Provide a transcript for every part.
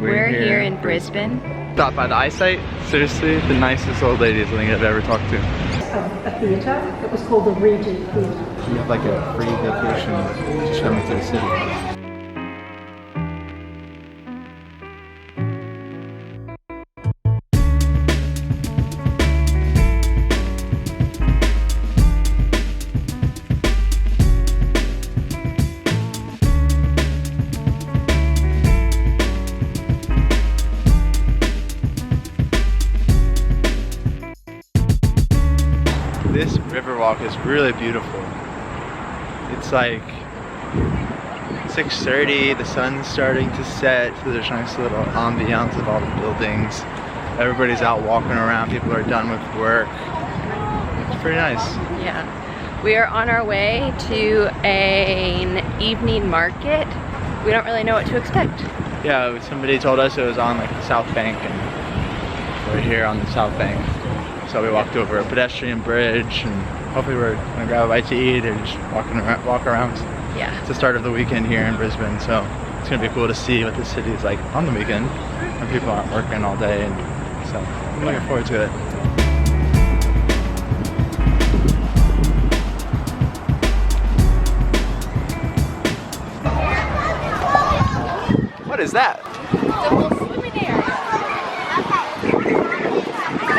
We're here in Brisbane. Stopped by the eyesight. Seriously, the nicest old ladies I think I've ever talked to. A theatre. It was called the Regent Theatre. You have like a free vacation just coming through the city. This riverwalk is really beautiful. It's like 6:30, the sun's starting to set, so there's a nice little ambiance of all the buildings. Everybody's out walking around, people are done with work. It's pretty nice. Yeah. We are on our way to an evening market. We don't really know what to expect. Yeah, somebody told us it was on like the South Bank, and we're here on the South Bank. So we walked over a pedestrian bridge, and hopefully we're gonna grab a bite to eat or just walk around. Yeah. It's the start of the weekend here in Brisbane, so it's gonna be cool to see what the city is like on the weekend when people aren't working all day, and so I'm looking forward to it. What is that? It's a whole swimming area.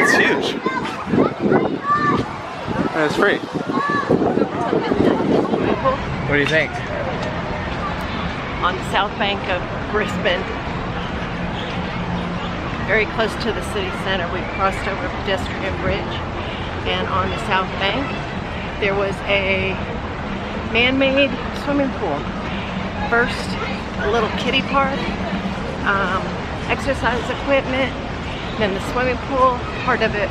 It's huge. And it's free. What do you think? On the south bank of Brisbane, very close to the city center. We crossed over a pedestrian bridge, and on the south bank there was a man-made swimming pool. First, a little kiddie park, exercise equipment, then the swimming pool. Part of it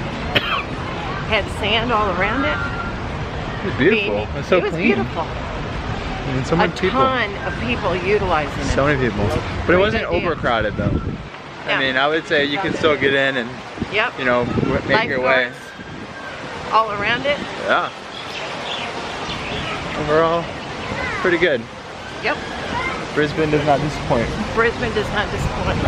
had sand all around it. It was beautiful. It was so clean. It was beautiful. And so many people. A ton of people utilizing it. So many people. But it wasn't Great idea. overcrowded though. Yeah. I mean, I would say you can still get in and, Yep. you know, make your way. Lifeguards all around it. Yeah. Overall, pretty good. Yep. Brisbane does not disappoint. Brisbane does not disappoint.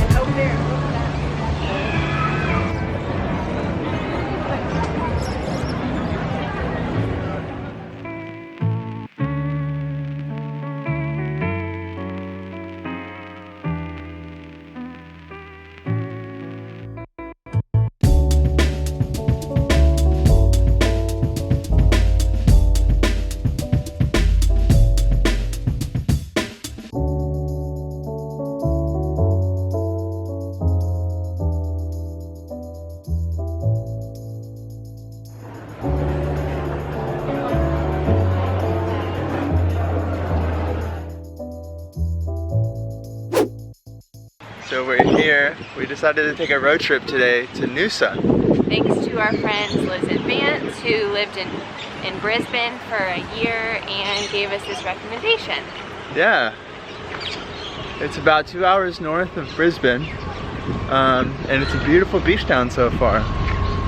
And over there, look at that. So we're here. We decided to take a road trip today to Noosa. Thanks to our friends Liz and Vance, who lived in Brisbane for a year and gave us this recommendation. Yeah. It's about 2 hours north of Brisbane. And it's a beautiful beach town so far.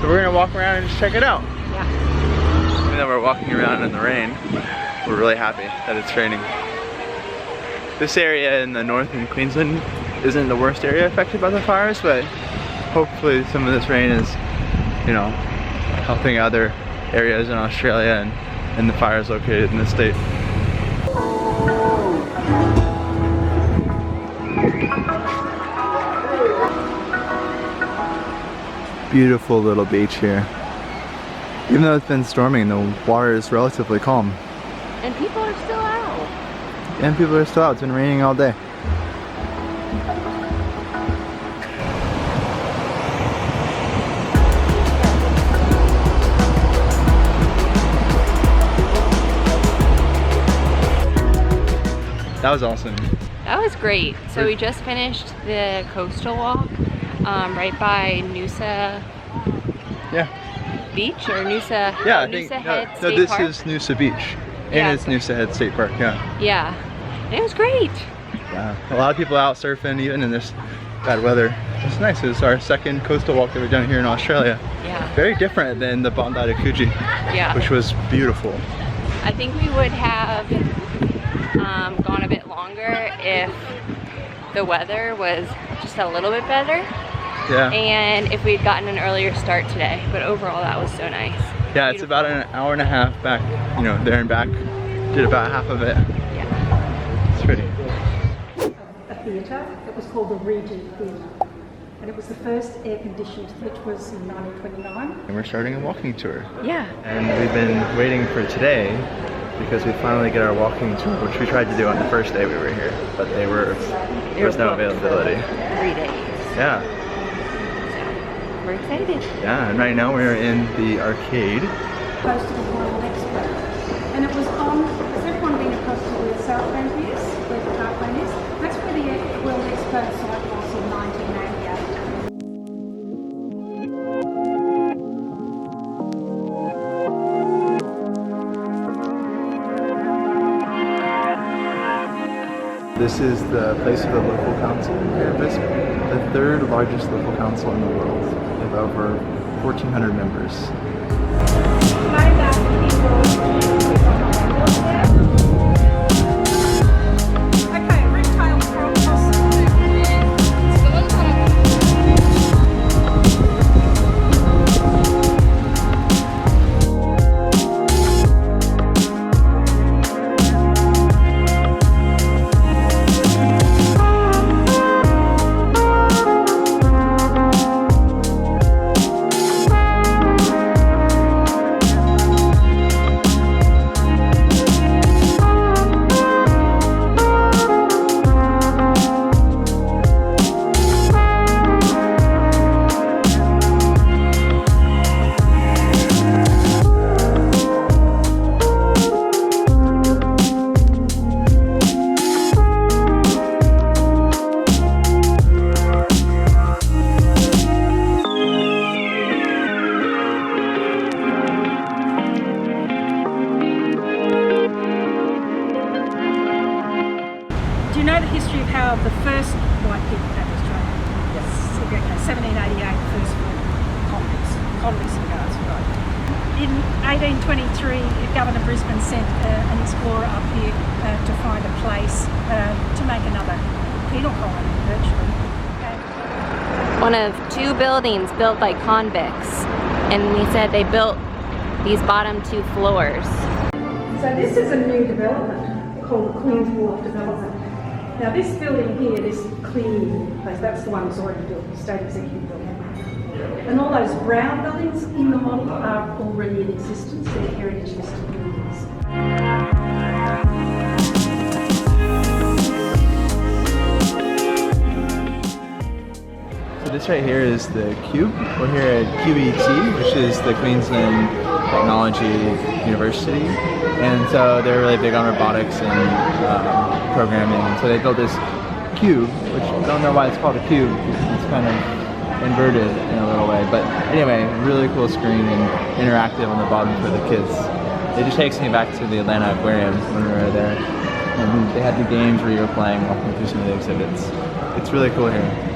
So we're gonna walk around and just check it out. Yeah. Even though we're walking around in the rain, we're really happy that it's raining. This area in the north in Queensland isn't the worst area affected by the fires, but hopefully some of this rain is, you know, helping other areas in Australia and the fires located in the state. Beautiful little beach here. Even though it's been storming, the water is relatively calm. And people are still out. And people are still out. It's been raining all day. That was awesome. That was great. So we just finished the coastal walk right by Noosa Beach or Noosa, Yeah, I Noosa think Heads no, State this Park. is Noosa Beach. And Yeah. it's Noosa Heads State Park, yeah. Yeah, it was great. Yeah. A lot of people out surfing even in this bad weather. It's nice. It's our second coastal walk that we've done here in Australia. Yeah. Very different than the Bondi to Coogee, Yeah. which was beautiful. I think we would have longer if the weather was just a little bit better. Yeah. And if we'd gotten an earlier start today. But overall, that was so nice. Yeah, it's about an hour and a half back, you know, there and back. Did about half of it. Yeah. It's pretty. A theatre. It was called the Regent Theatre. And it was the first air-conditioned, which was in 1929. And we're starting a walking tour. Yeah. And we've been waiting for today because we finally get our walking tour, which we tried to do on the first day we were here, but there was no availability. 3 days. Yeah. So we're excited. Yeah, and right now we're in the arcade. Close to the World Expo. And it was on, has everyone been across to where South Banks is, where the Parkland is? That's where the World Expo site was in 1988. This is the place of the local council here in Brisbane, the third largest local council in the world. They have over 1,400 members. Okay, retail from Do you know the history of how the first white people came to Australia? Yes. Okay, 1788, the first convicts and guards, right. In 1823, Governor Brisbane sent an explorer up here to find a place to make another penal colony, virtually. One of 2 buildings built by convicts. And he said they built these bottom 2 floors. So this is a new development called the Queen's Wharf Development. Now this building here, this clear place, that's the one that's already built, the State Executive Building. And all those brown buildings in the model are already in existence, they're heritage listed buildings. So this right here is the Cube. We're here at QET, which is the Queensland Technology University. And so they're really big on robotics and programming. And so they built this cube, which I don't know why it's called a cube, because it's kind of inverted in a little way. But anyway, really cool screen and interactive on the bottom for the kids. It just takes me back to the Atlanta Aquarium when we were there. And they had the games where you were playing, walking through some of the exhibits. It's really cool here.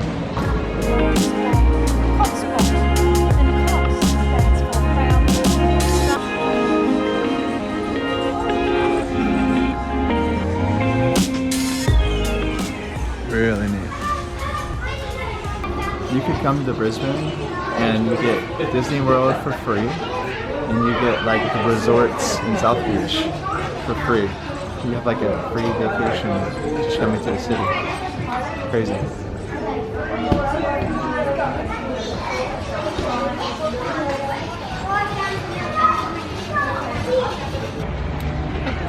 Really neat. You could come to Brisbane and you get Disney World for free, and you get like the resorts in South Beach for free. You have like a free vacation just coming to the city. Crazy.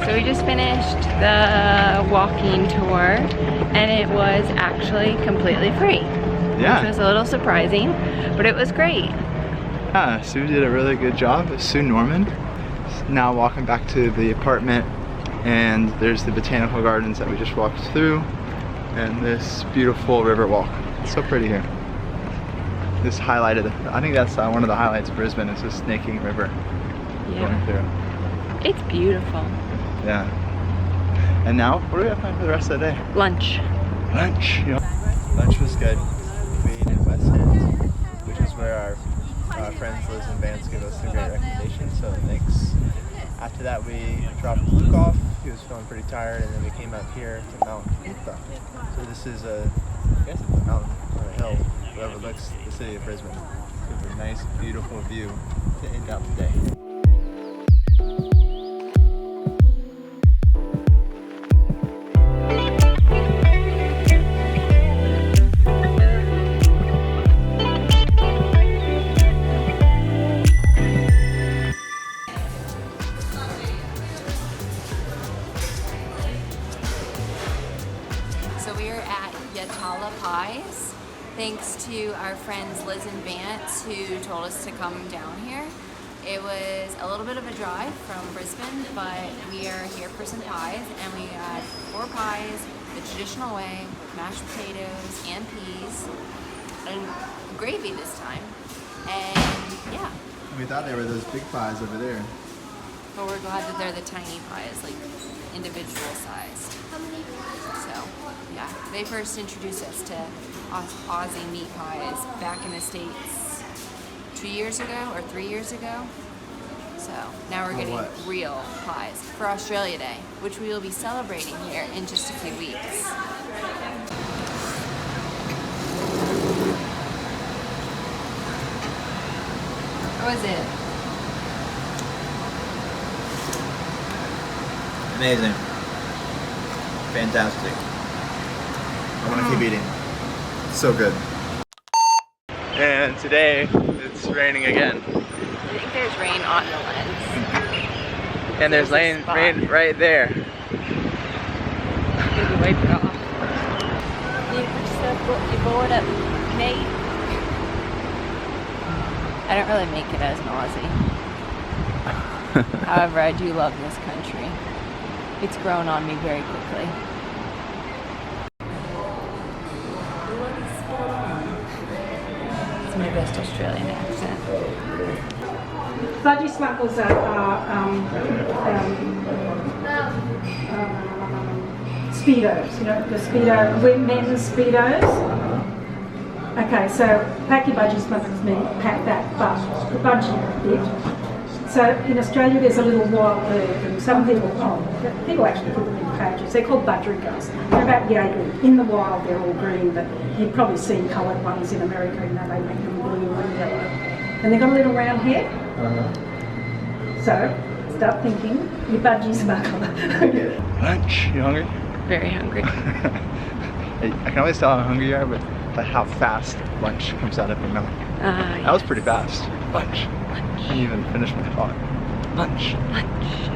So we just finished the walking tour, and it was actually completely free. Yeah. Which was a little surprising, but it was great. Yeah, Sue did a really good job. Sue Norman. Now walking back to the apartment, and there's the botanical gardens that we just walked through, and this beautiful river walk. It's so pretty here. This highlighted, I think that's one of the highlights of Brisbane, is this snaking river going through. It's beautiful. Yeah. And now, what do we have planned for the rest of the day? Lunch. Lunch. You know, lunch was good. We ate in West Heads, which is where our friends Liz and Vance gave us a great recommendation, so thanks. After that we dropped Luke off. he was feeling pretty tired, and then we came up here to Mount Coot-Tha. So this is I guess it's a mountain or a hill that overlooks the city of Brisbane. It's a nice, beautiful view to end out the day. So we are at Pies, thanks to our friends Liz and Vance who told us to come down here. It was a little bit of a drive from Brisbane, but we are here for some pies, and we got 4 pies the traditional way with mashed potatoes and peas and gravy this time. And yeah. We thought they were those big pies over there. But we're glad that they're the tiny pies, like individual sized. So, yeah, they first introduced us to Aussie meat pies back in the States 2 years ago or 3 years ago. So now we're getting real pies for Australia Day, which we will be celebrating here in just a few weeks. How was it? Amazing. Fantastic. I want to keep eating. So good. And today it's raining again. I think there's rain on the lens. And there's rain right there. Maybe wipe it off. You board up, Nate? I don't really make it as an Aussie. However, I do love this country. It's grown on me very quickly. It's my best Australian accent. Budgie smugglers are Speedos, you know, the Speedo, men's Speedos. Okay, so pack your budgie smugglers mean pack that, but the budgie bit. So in Australia there's a little wild bird, and some people actually put them in cages. They're called budgericas. They're about yay green. In the wild they're all green, but you've probably seen coloured ones in America, you know, they make them blue and yellow. And they've got a little round head. So start thinking, your budgie smuggler. Lunch, you hungry? Very hungry. I can always tell how hungry you are, but by how fast lunch comes out of your mouth. That was pretty fast. Lunch. I didn't even finish my thought. Lunch. Lunch.